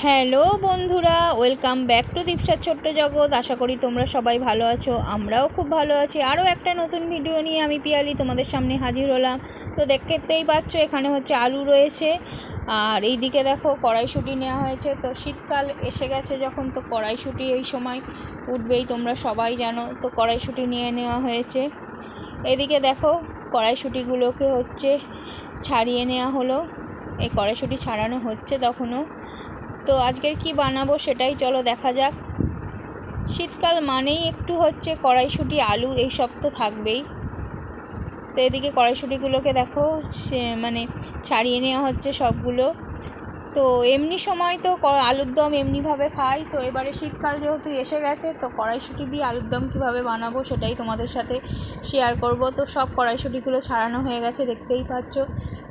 Hello বন্ধুরা, welcome back to দীপসার ছোট্ট জগৎ। আশা করি তোমরা সবাই ভালো আছো, আমরাও খুব ভালো আছি। আরও একটা নতুন ভিডিও নিয়ে আমি পিয়ালি তোমাদের সামনে হাজির হলাম। তো দেখতেই পাচ্ছ এখানে হচ্ছে আলু রয়েছে, আর এই দিকে দেখো কড়াইশুঁটি নেওয়া হয়েছে। তো শীতকাল এসে গেছে যখন, তো কড়াইশুঁটি এই সময় উঠবেই, তোমরা সবাই জানো। তো কড়াইশুঁটি নিয়ে নেওয়া হয়েছে। এদিকে দেখো কড়াইশুঁটিগুলোকে হচ্ছে ছাড়িয়ে নেওয়া হলো। এই কড়াইশুঁটি ছাড়ানো হচ্ছে তখনও। তো আজকের কি বানাবো সেটাই চলো দেখা যাক। শীতকাল মানেই একটু হচ্ছে কড়াইশুঁটি, আলু এইসব তো থাকবেই। তো এদিকে কড়াইশুঁটিগুলোকে দেখো মানে ছাড়িয়ে নেওয়া হচ্ছে সবগুলো। তো এমনি সময় তো আলুর দম এমনিভাবে খাই, তো এবারে শীতকাল যেহেতু এসে গেছে, তো কড়াইশুঁটি দিয়ে আলুর দম কীভাবে বানাবো সেটাই তোমাদের সাথে শেয়ার করব। তো সব কড়াইশুঁটিগুলো ছাড়ানো হয়ে গেছে, দেখতেই পাচ্ছ।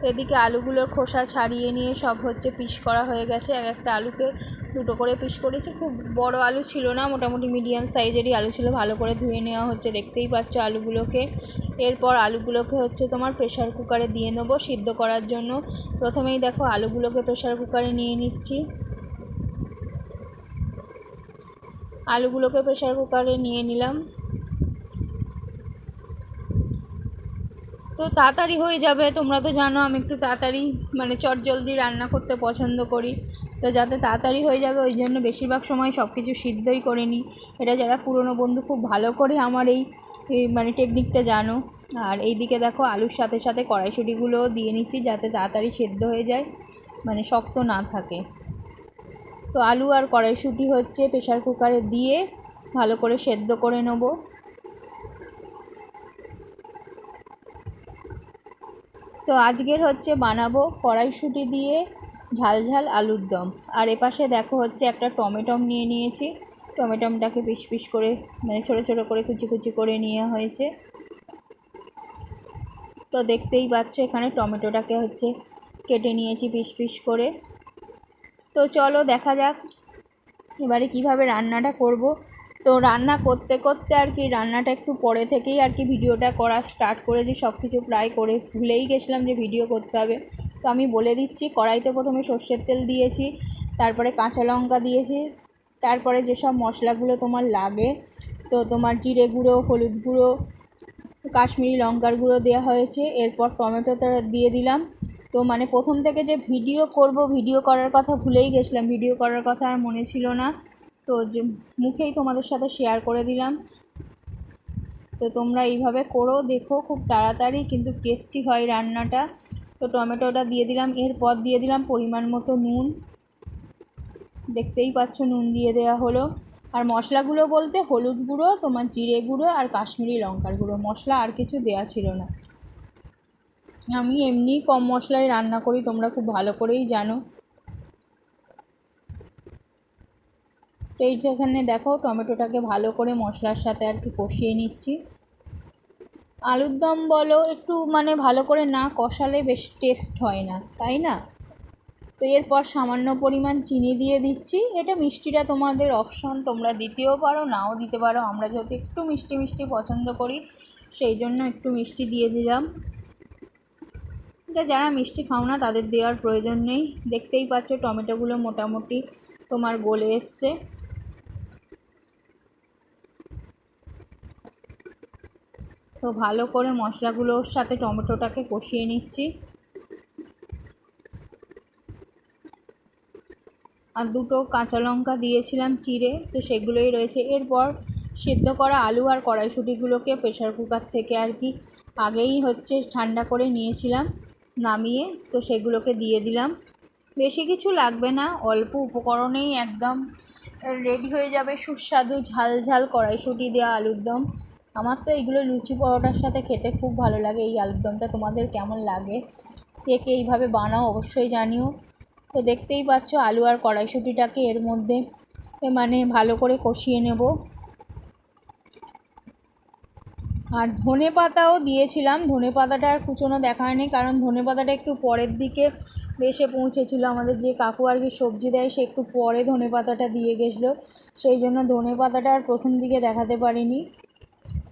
এদিকে আলুগুলোর খোসা ছাড়িয়ে নিয়ে সব হচ্ছে পিস করা হয়ে গেছে। এক একটা আলুকে দুটো করে পিস করেছি। খুব বড় আলু ছিল না, মোটামুটি মিডিয়াম সাইজেরই আলু ছিল। ভালো করে ধুয়ে নেওয়া হচ্ছে, দেখতেই পাচ্ছ আলুগুলোকে। এরপর আলুগুলোকে হচ্ছে তোমার প্রেশার কুকারে দিয়ে নেবো সিদ্ধ করার জন্য। প্রথমেই দেখো আলুগুলোকে প্রেশার কুকারে নিয়ে নিচ্ছি। আলুগুলোকে প্রেশার কুকারে নিয়ে নিলাম। তো তাড়াতাড়ি হয়ে যাবে, তোমরা তো জানো আমি একটু তাড়াতাড়ি মানে চটজলদি রান্না করতে পছন্দ করি। তো যাতে তাড়াতাড়ি হয়ে যাবে ওই জন্য বেশিরভাগ সময় সব কিছু সিদ্ধই করে নিই। এটা যারা পুরনো বন্ধু খুব ভালো করে আমার এই মানে টেকনিকটা জানো। আর এই দিকে দেখো আলুর সাথে সাথে কড়াইশুঁটিগুলোও দিয়ে নিচ্ছি যাতে তাড়াতাড়ি সেদ্ধ হয়ে যায়, মানে শক্ত না থাকে। তো আলু আর কড়াইশুঁটি হচ্ছে প্রেশার কুকারে দিয়ে ভালো করে সেদ্ধ করে নেবো। তো আজকের হচ্ছে বানাবো কড়াইশুঁটি দিয়ে ঝাল ঝাল আলুর দম। আর এপাশে দেখো হচ্ছে একটা টমেটো নিয়ে নিয়েছি। টমেটোটাকে পিস পিস করে মানে ছোটো ছোটো করে কুচি কুচি করে নেওয়া হয়েছে। তো দেখতেই পাচ্ছ এখানে টমেটোটাকে হচ্ছে কেটে নিয়েছি পিস পিস করে। তো চলো দেখা যাক এবারে কিভাবে রান্নাটা করব। তো রান্না করতে করতে আর কি রান্নাটা একটু পরে থেকেই আর কি ভিডিওটা করা স্টার্ট করেছি। সব কিছু প্রায় করে ভুলেই গেছিলাম যে ভিডিও করতে হবে। তো আমি বলে দিচ্ছি, কড়াইতে প্রথমে সর্ষের তেল দিয়েছি, তারপরে কাঁচা লঙ্কা দিয়েছি, তারপরে যেসব মশলাগুলো তোমার লাগে, তো তোমার জিরে গুঁড়ো, হলুদ গুঁড়ো, কাশ্মীরি লঙ্কার গুঁড়ো দেওয়া হয়েছে। এরপর টমেটোটা দিয়ে দিলাম। তো মানে প্রথম থেকে যে ভিডিও করব, ভিডিও করার কথা ভুলেই গেছিলাম, ভিডিও করার কথা আর মনে ছিল না। তো যে মুখেই তোমাদের সাথে শেয়ার করে দিলাম। তো তোমরা এইভাবে করো, দেখো খুব তাড়াতাড়ি কিন্তু টেস্টি হয় রান্নাটা। তো টমেটোটা দিয়ে দিলাম। এরপর দিয়ে দিলাম পরিমাণ মতো নুন, দেখতেই পাচ্ছ নুন দিয়ে দেওয়া হলো। আর মশলাগুলো বলতে হলুদ গুঁড়ো, তোমার জিরে গুঁড়ো আর কাশ্মীরি লঙ্কার গুঁড়ো, মশলা আর কিছু দেওয়া ছিল না। আমি এমনি কম মশলায় রান্না করি, তোমরা খুব ভালো করেই জানো। তো এইখানে দেখো টমেটোটাকে ভালো করে মশলার সাথে আর কি কষিয়ে নিচ্ছি। আলুর দম বলো একটু মানে ভালো করে না কষালে বেশ টেস্ট হয় না, তাই না? তো এরপর সামান্য পরিমাণ চিনি দিয়ে দিচ্ছি। এটা মিষ্টিটা তোমাদের অপশন, তোমরা দিতেও পারো নাও দিতে পারো। আমরা যেহেতু একটু মিষ্টি মিষ্টি পছন্দ করি সেই জন্য একটু মিষ্টি দিয়ে দিলাম। এটা যারা মিষ্টি খাও না তাদের দেওয়ার প্রয়োজন নেই। দেখতেই পাচ্ছ টমেটোগুলো মোটামুটি তোমার গলে এসছে। তো ভালো করে মশলাগুলোর সাথে টমেটোটাকে কষিয়ে নিচ্ছি। আর দুটো কাঁচা লঙ্কা দিয়েছিলাম চিড়ে, তো সেগুলোই রয়েছে। এরপর সেদ্ধ করা আলু আর কড়াইশুঁটিগুলোকে প্রেশার কুকার থেকে আর কি আগেই হচ্ছে ঠান্ডা করে নিয়েছিলাম নামিয়ে, তো সেগুলোকে দিয়ে দিলাম। বেশি কিছু লাগবে না, অল্প উপকরণেই একদম রেডি হয়ে যাবে সুস্বাদু ঝাল ঝাল কড়াইশুঁটি দেওয়া আলুর দম। আমার তো এইগুলো লুচি পরোটার সাথে খেতে খুব ভালো লাগে। এই আলুর দমটা তোমাদের কেমন লাগে, কে কে এইভাবে বানাও অবশ্যই জানিও। তো দেখতেই পাচ্ছ আলু আর কড়াইশুঁটিটাকে এর মধ্যে মানে ভালো করে কষিয়ে নেব। আর ধনে পাতাও দিয়েছিলাম, ধনে পাতাটা আর কুচোনো দেখায়নি, কারণ ধনে পাতাটা একটু পরের দিকে এসে পৌঁছেছিল। আমাদের যে কাকু আর কি সবজি দেয় সে একটু পরে ধনে পাতাটা দিয়ে গেছিলো, সেই জন্য ধনে পাতাটা আর প্রথম দিকে দেখাতে পারিনি।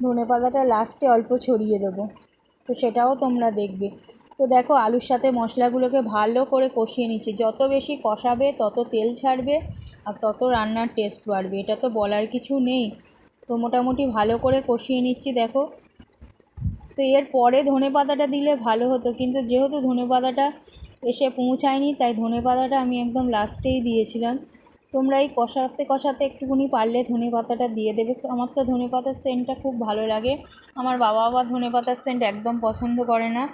ধনে পাতাটা লাস্টে অল্প ছড়িয়ে দেবো। তো সেটাও তোমরা দেখবে। তো দেখো আলুর সাথে মশলাগুলোকে ভালো করে কষিয়ে নিচ্ছি। যত বেশি কষাবে তত তেল ছাড়বে আর তত রান্নার টেস্ট বাড়বে, এটা তো বলার কিছু নেই। তো মোটামুটি ভালো করে কষিয়ে নিচ্ছি দেখো। তো এর পরে ধনেপাতাটা দিলে ভালো হতো, কিন্তু যেহেতু ধনেপাতাটা এসে পৌঁছায়নি তাই ধনেপাতাটা আমি একদম লাস্টেই দিয়েছিলাম। তোমরা এই কষাতে কষাতে একটুখানি পারলে ধনেপাতাটা দিয়ে দেবে। আমার তো ধনেপাতার সেন্টটা খুব ভালো লাগে, আমার বাবা আবার ধনেপাতার সেন্ট একদম পছন্দ করে না।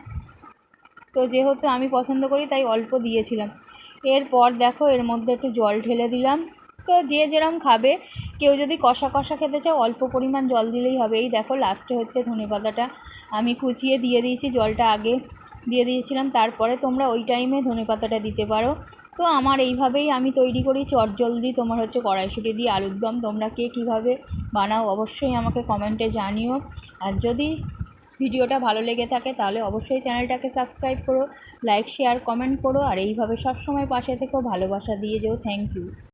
তো যেহেতু আমি পছন্দ করি তাই অল্প দিয়েছিলাম। এরপর দেখো এর মধ্যে একটু জল ঢেলে দিলাম। তো যে যেরকম খাবে, কেউ যদি কষা কষা খেতে চাও অল্প পরিমাণ জল দিলেই হবে। এই দেখো লাস্টে হচ্ছে ধনেপাতাটা আমি কুচিয়ে দিয়ে দিয়েছি, জলটা আগে দিয়ে দিয়েছিলাম, তারপরে তোমরা ওই টাইমে ধনেপাতাটা দিতে পারো। তো আমার এইভাবেই আমি তৈরি করি চটজলদি তোমার হচ্ছে কড়াইশুঁটি দিয়ে আলুর দম। তোমরা কে কীভাবে বানাও অবশ্যই আমাকে কমেন্টে জানিও। আর যদি ভিডিওটা ভালো লেগে থাকে তাহলে অবশ্যই চ্যানেলটাকে সাবস্ক্রাইব করো, লাইক শেয়ার কমেন্ট করো, আর এইভাবে সব সময় পাশে থেকেও ভালোবাসা দিয়ে যেও। Thank you.